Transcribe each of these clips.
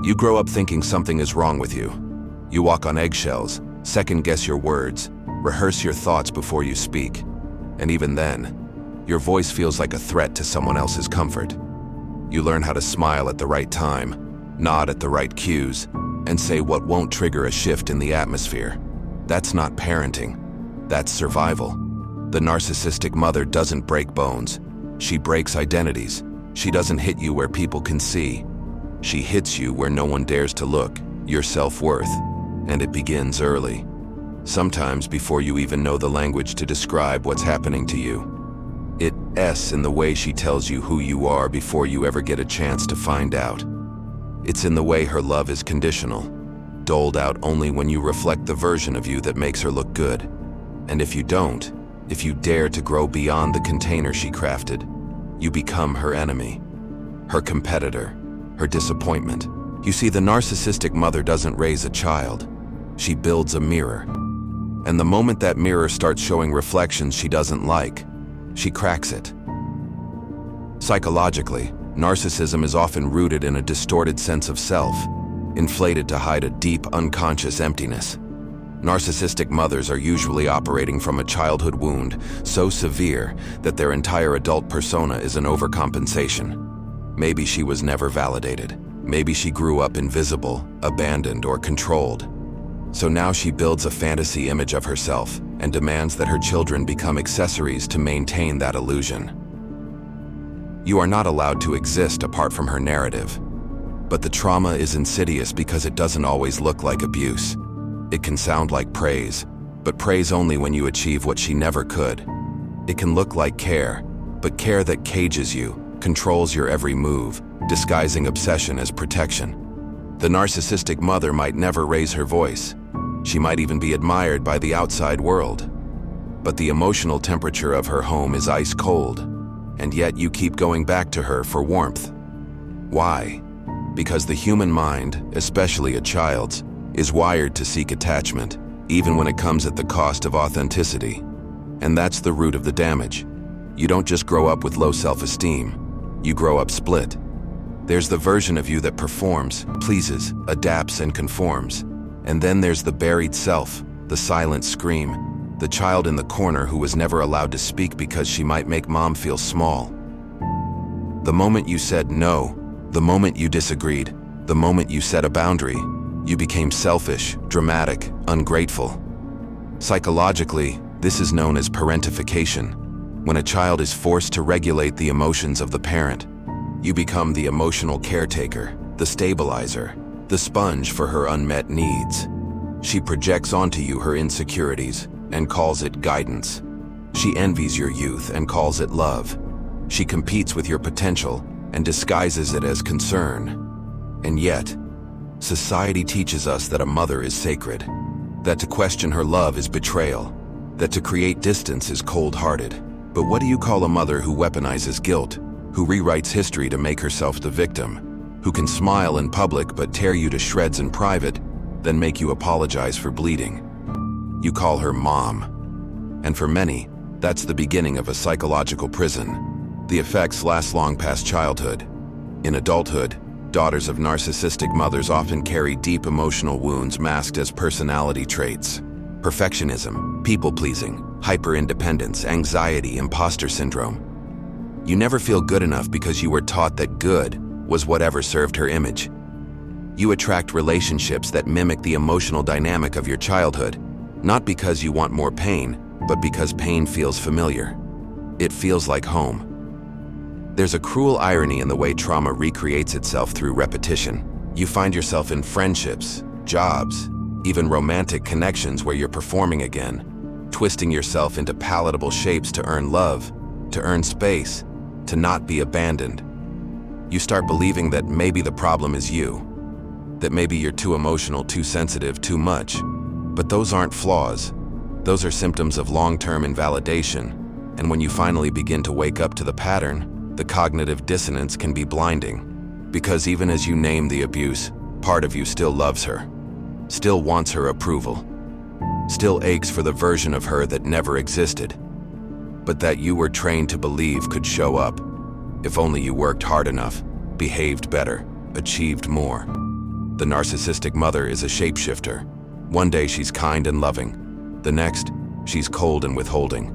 You grow up thinking something is wrong with you. You walk on eggshells, second-guess your words, rehearse your thoughts before you speak. And even then, your voice feels like a threat to someone else's comfort. You learn how to smile at the right time, nod at the right cues, and say what won't trigger a shift in the atmosphere. That's not parenting. That's survival. The narcissistic mother doesn't break bones. She breaks identities. She doesn't hit you where people can see. She hits you where no one dares to look, your self-worth. And it begins early. Sometimes before you even know the language to describe what's happening to you. It's in the way she tells you who you are before you ever get a chance to find out. It's in the way her love is conditional, doled out only when you reflect the version of you that makes her look good. And if you don't, if you dare to grow beyond the container she crafted, you become her enemy, her competitor, her disappointment. You see, the narcissistic mother doesn't raise a child. She builds a mirror. And the moment that mirror starts showing reflections she doesn't like, she cracks it. Psychologically, narcissism is often rooted in a distorted sense of self, inflated to hide a deep, unconscious emptiness. Narcissistic mothers are usually operating from a childhood wound so severe that their entire adult persona is an overcompensation. Maybe she was never validated. Maybe she grew up invisible, abandoned, or controlled. So now she builds a fantasy image of herself and demands that her children become accessories to maintain that illusion. You are not allowed to exist apart from her narrative. But the trauma is insidious because it doesn't always look like abuse. It can sound like praise, but praise only when you achieve what she never could. It can look like care, but care that cages you, controls your every move, disguising obsession as protection. The narcissistic mother might never raise her voice. She might even be admired by the outside world. But the emotional temperature of her home is ice cold, and yet you keep going back to her for warmth. Why? Because the human mind, especially a child's, is wired to seek attachment, even when it comes at the cost of authenticity. And that's the root of the damage. You don't just grow up with low self-esteem, you grow up split. There's the version of you that performs, pleases, adapts, and conforms. And then there's the buried self, the silent scream, the child in the corner who was never allowed to speak because she might make mom feel small. The moment you said no, the moment you disagreed, the moment you set a boundary, you became selfish, dramatic, ungrateful. Psychologically, this is known as parentification. When a child is forced to regulate the emotions of the parent, you become the emotional caretaker, the stabilizer, the sponge for her unmet needs. She projects onto you her insecurities and calls it guidance. She envies your youth and calls it love. She competes with your potential and disguises it as concern. And yet, society teaches us that a mother is sacred, that to question her love is betrayal, that to create distance is cold-hearted. But what do you call a mother who weaponizes guilt, who rewrites history to make herself the victim, who can smile in public but tear you to shreds in private, then make you apologize for bleeding? You call her mom. And for many, that's the beginning of a psychological prison. The effects last long past childhood. In adulthood, daughters of narcissistic mothers often carry deep emotional wounds masked as personality traits. Perfectionism, people-pleasing, hyper-independence, anxiety, imposter syndrome. You never feel good enough because you were taught that good was whatever served her image. You attract relationships that mimic the emotional dynamic of your childhood, not because you want more pain, but because pain feels familiar. It feels like home. There's a cruel irony in the way trauma recreates itself through repetition. You find yourself in friendships, jobs, even romantic connections where you're performing again, twisting yourself into palatable shapes to earn love, to earn space, to not be abandoned. You start believing that maybe the problem is you, that maybe you're too emotional, too sensitive, too much. But those aren't flaws. Those are symptoms of long-term invalidation. And when you finally begin to wake up to the pattern, the cognitive dissonance can be blinding. Because even as you name the abuse, part of you still loves her, still wants her approval, still aches for the version of her that never existed, but that you were trained to believe could show up if only you worked hard enough, behaved better, achieved more. The narcissistic mother is a shapeshifter. One day she's kind and loving. The next, she's cold and withholding.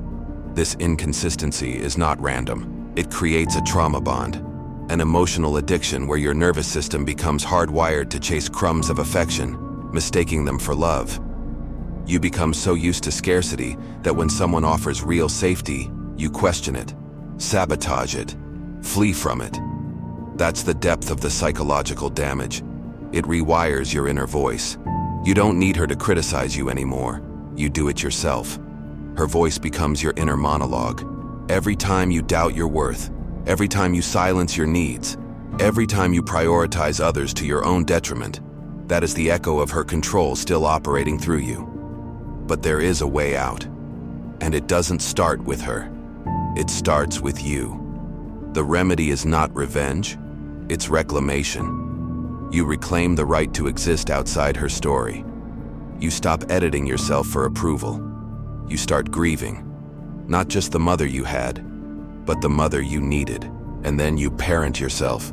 This inconsistency is not random. It creates a trauma bond, an emotional addiction where your nervous system becomes hardwired to chase crumbs of affection, mistaking them for love. You become so used to scarcity that when someone offers real safety, you question it, sabotage it, flee from it. That's the depth of the psychological damage. It rewires your inner voice. You don't need her to criticize you anymore. You do it yourself. Her voice becomes your inner monologue. Every time you doubt your worth, every time you silence your needs, every time you prioritize others to your own detriment, that is the echo of her control still operating through you. But there is a way out, and it doesn't start with her. It starts with you. The remedy is not revenge, it's reclamation. You reclaim the right to exist outside her story. You stop editing yourself for approval. You start grieving, not just the mother you had, but the mother you needed. And then you parent yourself.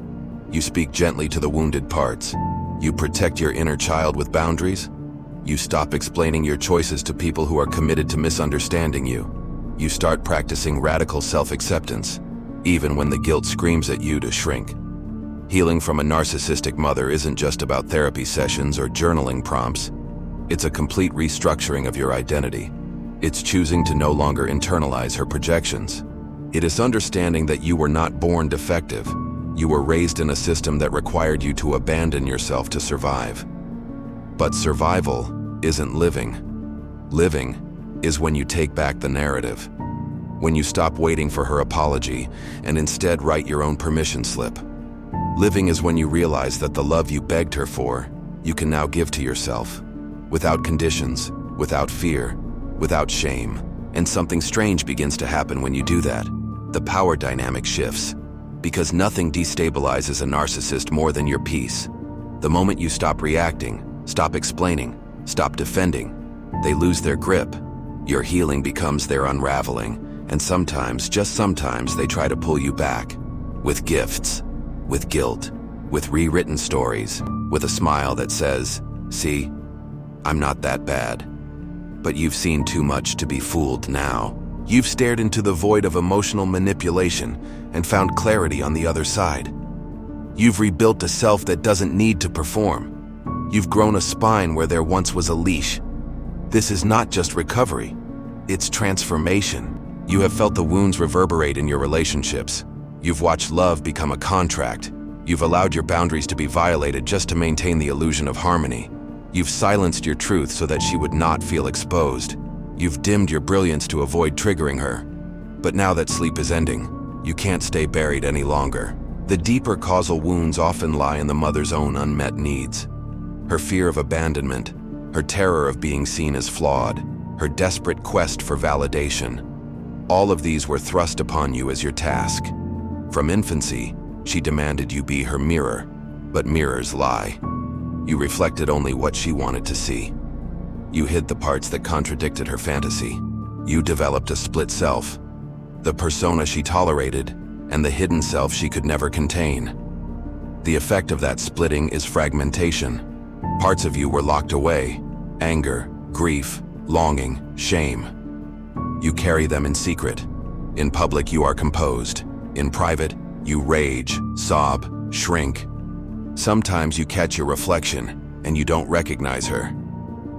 You speak gently to the wounded parts. You protect your inner child with boundaries. You stop explaining your choices to people who are committed to misunderstanding you. You start practicing radical self-acceptance, even when the guilt screams at you to shrink. Healing from a narcissistic mother isn't just about therapy sessions or journaling prompts. It's a complete restructuring of your identity. It's choosing to no longer internalize her projections. It is understanding that you were not born defective. You were raised in a system that required you to abandon yourself to survive. But survival isn't living. Living is when you take back the narrative. When you stop waiting for her apology and instead write your own permission slip. Living is when you realize that the love you begged her for, you can now give to yourself. Without conditions, without fear, without shame. And something strange begins to happen when you do that. The power dynamic shifts. Because nothing destabilizes a narcissist more than your peace. The moment you stop reacting, stop explaining, stop defending, they lose their grip. Your healing becomes their unraveling. And sometimes, just sometimes, they try to pull you back. With gifts. With guilt, with rewritten stories, with a smile that says, "See, I'm not that bad." But you've seen too much to be fooled now. You've stared into the void of emotional manipulation and found clarity on the other side. You've rebuilt a self that doesn't need to perform. You've grown a spine where there once was a leash. This is not just recovery, it's transformation. You have felt the wounds reverberate in your relationships. You've watched love become a contract. You've allowed your boundaries to be violated just to maintain the illusion of harmony. You've silenced your truth so that she would not feel exposed. You've dimmed your brilliance to avoid triggering her. But now that sleep is ending, you can't stay buried any longer. The deeper causal wounds often lie in the mother's own unmet needs. Her fear of abandonment, her terror of being seen as flawed, her desperate quest for validation. All of these were thrust upon you as your task. From infancy, she demanded you be her mirror, but mirrors lie. You reflected only what she wanted to see. You hid the parts that contradicted her fantasy. You developed a split self, the persona she tolerated, and the hidden self she could never contain. The effect of that splitting is fragmentation. Parts of you were locked away: anger, grief, longing, shame. You carry them in secret. In public, you are composed. In private, you rage, sob, shrink. Sometimes you catch your reflection, and you don't recognize her.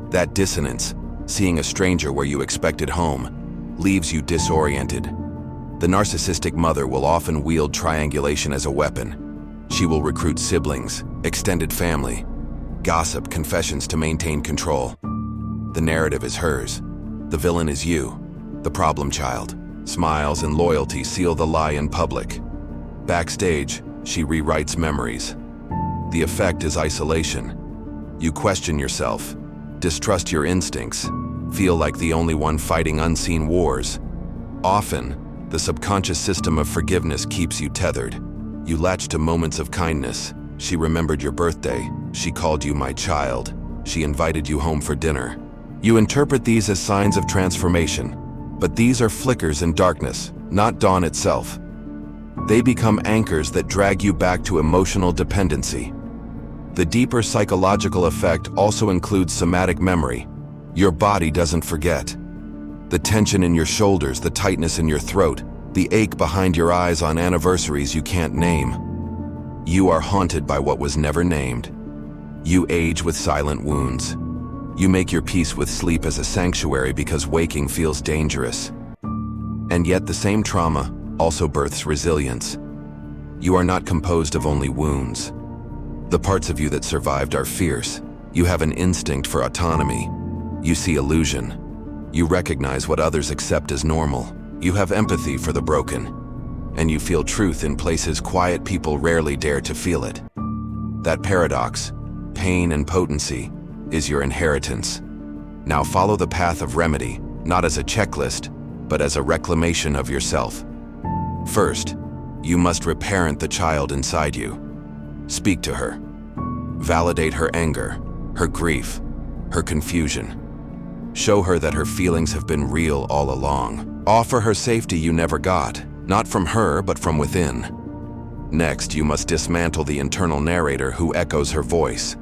That dissonance, seeing a stranger where you expected home, leaves you disoriented. The narcissistic mother will often wield triangulation as a weapon. She will recruit siblings, extended family, gossip, confessions to maintain control. The narrative is hers. The villain is you, the problem child. Smiles and loyalty seal the lie in public. Backstage, she rewrites memories. The effect is isolation. You question yourself, distrust your instincts, feel like the only one fighting unseen wars. Often, the subconscious system of forgiveness keeps you tethered. You latch to moments of kindness. She remembered your birthday. She called you my child. She invited you home for dinner. You interpret these as signs of transformation. But these are flickers in darkness, not dawn itself. They become anchors that drag you back to emotional dependency. The deeper psychological effect also includes somatic memory. Your body doesn't forget. The tension in your shoulders, the tightness in your throat, the ache behind your eyes on anniversaries you can't name. You are haunted by what was never named. You age with silent wounds. You make your peace with sleep as a sanctuary because waking feels dangerous. And yet the same trauma also births resilience. You are not composed of only wounds. The parts of you that survived are fierce. You have an instinct for autonomy. You see illusion. You recognize what others accept as normal. You have empathy for the broken. And you feel truth in places quiet people rarely dare to feel it. That paradox, pain and potency, is your inheritance. Now follow the path of remedy, not as a checklist, but as a reclamation of yourself. First, you must reparent the child inside you. Speak to her. Validate her anger, her grief, her confusion. Show her that her feelings have been real all along. Offer her safety you never got, not from her, but from within. Next, you must dismantle the internal narrator who echoes her voice.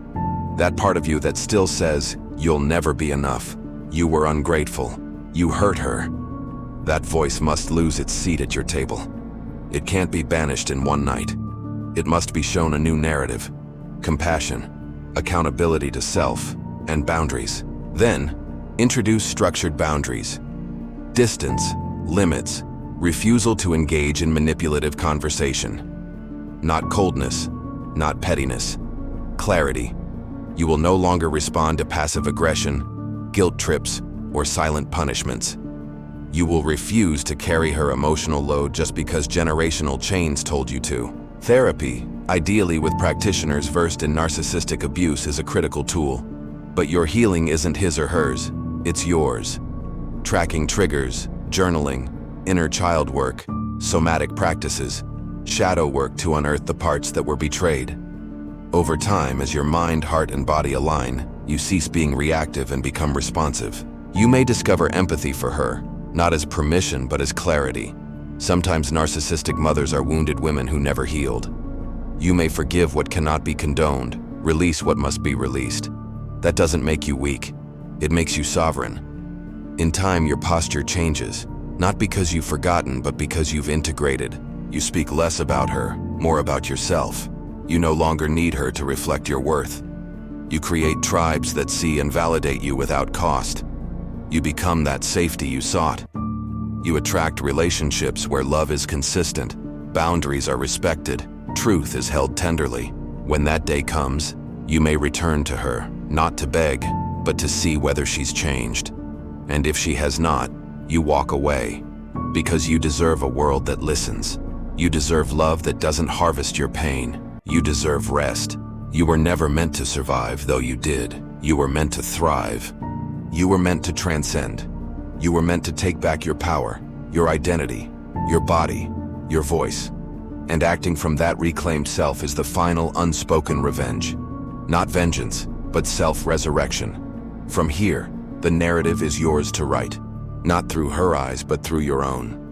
That part of you that still says, "You'll never be enough. You were ungrateful. You hurt her." That voice must lose its seat at your table. It can't be banished in one night. It must be shown a new narrative, compassion, accountability to self, and boundaries. Then, introduce structured boundaries. Distance, limits, refusal to engage in manipulative conversation. Not coldness, not pettiness. Clarity. You will no longer respond to passive aggression, guilt trips, or silent punishments. You will refuse to carry her emotional load just because generational chains told you to. Therapy, ideally with practitioners versed in narcissistic abuse, is a critical tool. But your healing isn't his or hers, it's yours. Tracking triggers, journaling, inner child work, somatic practices, shadow work to unearth the parts that were betrayed. Over time, as your mind, heart, and body align, you cease being reactive and become responsive. You may discover empathy for her, not as permission but as clarity. Sometimes narcissistic mothers are wounded women who never healed. You may forgive what cannot be condoned, release what must be released. That doesn't make you weak. It makes you sovereign. In time, your posture changes, not because you've forgotten, but because you've integrated. You speak less about her, more about yourself. You no longer need her to reflect your worth. You create tribes that see and validate you without cost. You become that safety you sought. You attract relationships where love is consistent, boundaries are respected, truth is held tenderly. When that day comes, you may return to her, not to beg, but to see whether she's changed. And if she has not, you walk away. Because you deserve a world that listens. You deserve love that doesn't harvest your pain. You deserve rest. You were never meant to survive, though you did. You were meant to thrive. You were meant to transcend. You were meant to take back your power, your identity, your body, your voice. And acting from that reclaimed self is the final unspoken revenge. Not vengeance, but self-resurrection. From here, the narrative is yours to write. Not through her eyes, but through your own.